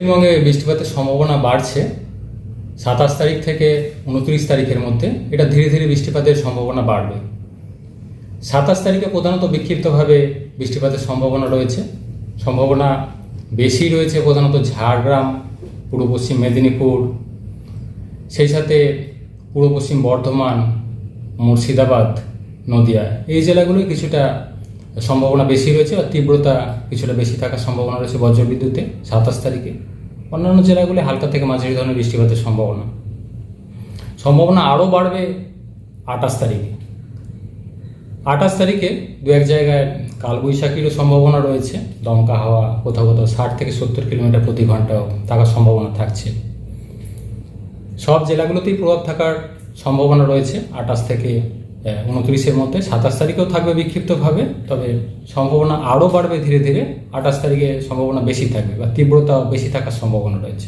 পশ্চিমবঙ্গে বৃষ্টিপাতের সম্ভাবনা বাড়ছে 27 তারিখ থেকে 29 তারিখের মধ্যে। এটা ধীরে ধীরে বৃষ্টিপাতের সম্ভাবনা বাড়বে। 27 তারিখে প্রধানত বিক্ষিপ্তভাবে বৃষ্টিপাতের সম্ভাবনা রয়েছে। সম্ভাবনা বেশি রয়েছে প্রধানত ঝাড়গ্রাম, পূর্ব পশ্চিম মেদিনীপুর, সেই সাথে পূর্ব পশ্চিম বর্ধমান, মুর্শিদাবাদ, নদিয়া, এই জেলাগুলোই কিছুটা সম্ভাবনা বেশি রয়েছে আর তীব্রতা কিছুটা বেশি থাকার সম্ভাবনা রয়েছে বজ্রবিদ্যুতে 27 তারিখে। অন্যান্য জেলাগুলি হালকা থেকে মাঝারি ধরনের বৃষ্টিপাতের সম্ভাবনা আরও বাড়বে 28 তারিখে। 28 তারিখে দু এক জায়গায় কালবৈশাখীরও সম্ভাবনা রয়েছে। দমকা হাওয়া কোথাও কোথাও 60 থেকে 70 কিলোমিটার প্রতি ঘন্টাও থাকার সম্ভাবনা থাকছে। সব জেলাগুলোতেই প্রভাব থাকার সম্ভাবনা রয়েছে 28 থেকে 29-এর মধ্যে। 27 তারিখেও থাকবে বিক্ষিপ্তভাবে, তবে সম্ভাবনা আরও বাড়বে ধীরে ধীরে। 28 তারিখে সম্ভাবনা বেশি থাকবে বা তীব্রতা বেশি থাকার সম্ভাবনা রয়েছে।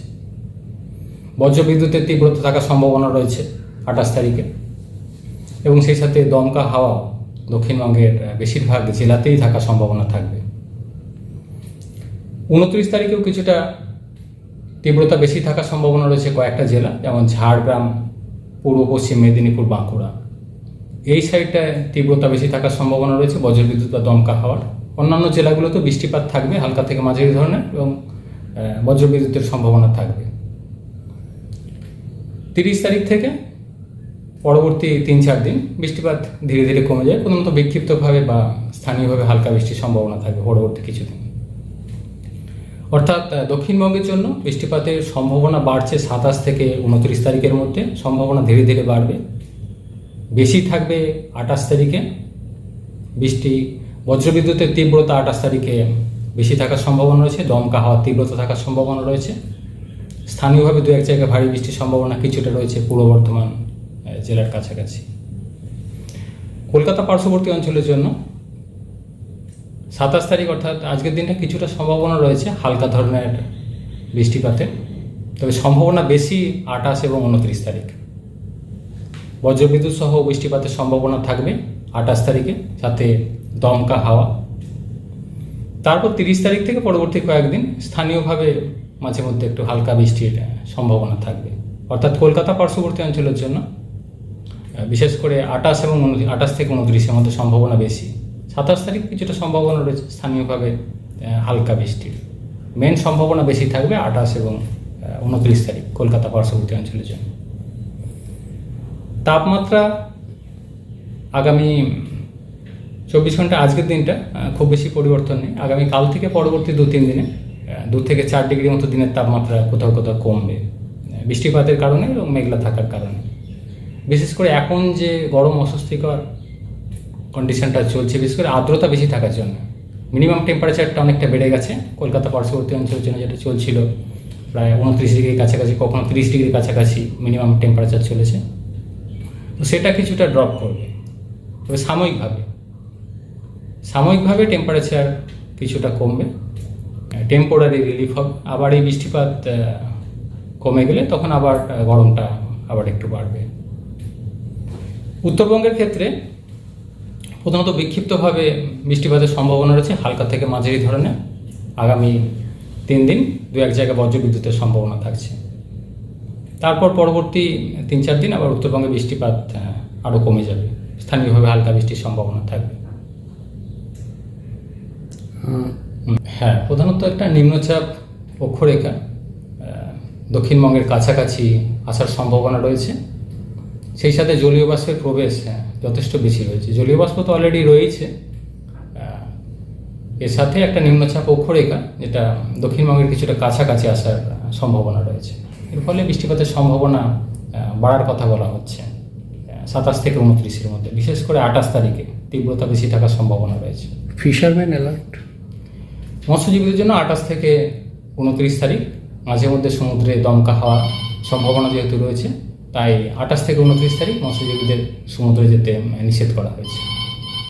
বজ্রবিদ্যুতের তীব্রতা থাকার সম্ভাবনা রয়েছে 28 তারিখে, এবং সেই সাথে দমকা হাওয়া দক্ষিণবঙ্গের বেশিরভাগ জেলাতেই থাকার সম্ভাবনা থাকবে। 29 তারিখেও কিছুটা তীব্রতা বেশি থাকার সম্ভাবনা রয়েছে কয়েকটা জেলা, যেমন ঝাড়গ্রাম, পূর্ব পশ্চিম মেদিনীপুর, বাঁকুড়া, এই সাইডটায় তীব্রতা বেশি থাকার সম্ভাবনা রয়েছে বজ্রবিদ্যুৎ বা দমকা হাওয়ার। অন্যান্য জেলাগুলোতে বৃষ্টিপাত থাকবে হালকা থেকে মাঝারি ধরনের, এবং বজ্রবিদ্যুতের সম্ভাবনা থাকবে। 30 তারিখ থেকে পরবর্তী 3-4 দিন বৃষ্টিপাত ধীরে ধীরে কমে যায়। প্রধানত বিক্ষিপ্তভাবে বা স্থানীয়ভাবে হালকা বৃষ্টির সম্ভাবনা থাকবে পরবর্তী কিছুদিন। অর্থাৎ দক্ষিণবঙ্গের জন্য বৃষ্টিপাতের সম্ভাবনা বাড়ছে 27 থেকে 29 তারিখের মধ্যে। সম্ভাবনা ধীরে ধীরে বাড়বে, বেশি থাকবে 28 তারিখে বৃষ্টি। বজ্রবিদ্যুতের তীব্রতা 28 তারিখে বেশি থাকার সম্ভাবনা রয়েছে। দমকা হাওয়ার তীব্রতা থাকার সম্ভাবনা রয়েছে। স্থানীয়ভাবে দু এক জায়গায় ভারী বৃষ্টির সম্ভাবনা কিছুটা রয়েছে পূর্ব বর্ধমান জেলার কাছাকাছি। কলকাতা পার্শ্ববর্তী অঞ্চলের জন্য 27 তারিখ অর্থাৎ আজকের দিনটা কিছুটা সম্ভাবনা রয়েছে হালকা ধরনের বৃষ্টিপাতে, তবে সম্ভাবনা বেশি 28 এবং 29 তারিখ। বজ্রবিদ্যুৎ সহ বৃষ্টিপাতের সম্ভাবনা থাকবে 28 তারিখে, সাথে দমকা হাওয়া। তারপর 30 তারিখ থেকে পরবর্তী কয়েকদিন স্থানীয়ভাবে মাঝে মধ্যে একটু হালকা বৃষ্টির সম্ভাবনা থাকবে। অর্থাৎ কলকাতা পার্শ্ববর্তী অঞ্চলের জন্য বিশেষ করে 28 থেকে 29-এর মধ্যে সম্ভাবনা বেশি। 27 তারিখ কিছুটা সম্ভাবনা রয়েছে স্থানীয়ভাবে হালকা বৃষ্টির। মেন সম্ভাবনা বেশি থাকবে 28 এবং 29 তারিখ কলকাতা পার্শ্ববর্তী অঞ্চলের জন্য। তাপমাত্রা আগামী 24 ঘন্টা, আজকের দিনটা খুব বেশি পরিবর্তন নেই। আগামী কাল থেকে পরবর্তী 2-3 দিনে 2 থেকে 4 ডিগ্রি মতো দিনের তাপমাত্রা কোথাও কোথাও কমবে বৃষ্টিপাতের কারণে এবং মেঘলা থাকার কারণে। বিশেষ করে এখন যে গরম অস্বস্তিকর কন্ডিশনটা চলছে, বিশেষ করে আর্দ্রতা বেশি থাকার জন্য মিনিমাম টেম্পারেচারটা অনেকটা বেড়ে গেছে। কলকাতা পার্শ্ববর্তী অঞ্চলের জন্য যেটা চলছিল প্রায় 29 ডিগ্রির কাছাকাছি, কখনো 30 ডিগ্রির কাছাকাছি মিনিমাম টেম্পারেচার চলেছে, তো সেটা কিছুটা ড্রপ করবে। তবে সাময়িকভাবে টেম্পারেচার কিছুটা কমবে, টেম্পোরারি রিলিফ হবে। আবার এই বৃষ্টিপাত কমে গেলে তখন আবার গরমটা আবার একটু বাড়বে। উত্তরবঙ্গের ক্ষেত্রে প্রধানত বিক্ষিপ্তভাবে বৃষ্টিপাতের সম্ভাবনা রয়েছে হালকা থেকে মাঝারি ধরনের। আগামী 3 দিন 2-1 জায়গায় বজ্রবিদ্যুতের সম্ভাবনা থাকছে। তারপর পরবর্তী 3-4 দিন আবার উত্তরবঙ্গে বৃষ্টিপাত আরও কমে যাবে, স্থানীয়ভাবে হালকা বৃষ্টির সম্ভাবনা থাকবে। হ্যাঁ, প্রধানত একটা নিম্নচাপ অক্ষরেখা দক্ষিণবঙ্গের কাছাকাছি আসার সম্ভাবনা রয়েছে। সেই সাথে জলীয় বাষ্পের প্রবেশ যথেষ্ট বেশি রয়েছে। জলীয় বাষ্প তো অলরেডি রয়েছে, এর সাথে একটা নিম্নচাপ অক্ষরেখা যেটা দক্ষিণবঙ্গের কিছুটা কাছাকাছি আসার সম্ভাবনা রয়েছে। এর ফলে বৃষ্টিপাতের সম্ভাবনা বাড়ার কথা বলা হচ্ছে 27 থেকে 29-এর মধ্যে। বিশেষ করে 28 তারিখে তীব্রতা বেশি থাকার সম্ভাবনা রয়েছে। ফিশারম্যান অ্যালার্ট মৎস্যজীবীদের জন্য 28 থেকে 29 তারিখ মাঝে মধ্যে সমুদ্রে দমকা হওয়ার সম্ভাবনা যেহেতু রয়েছে, তাই 28 থেকে 29 তারিখ মৎস্যজীবীদের সমুদ্রে যেতে নিষেধ করা হয়েছে।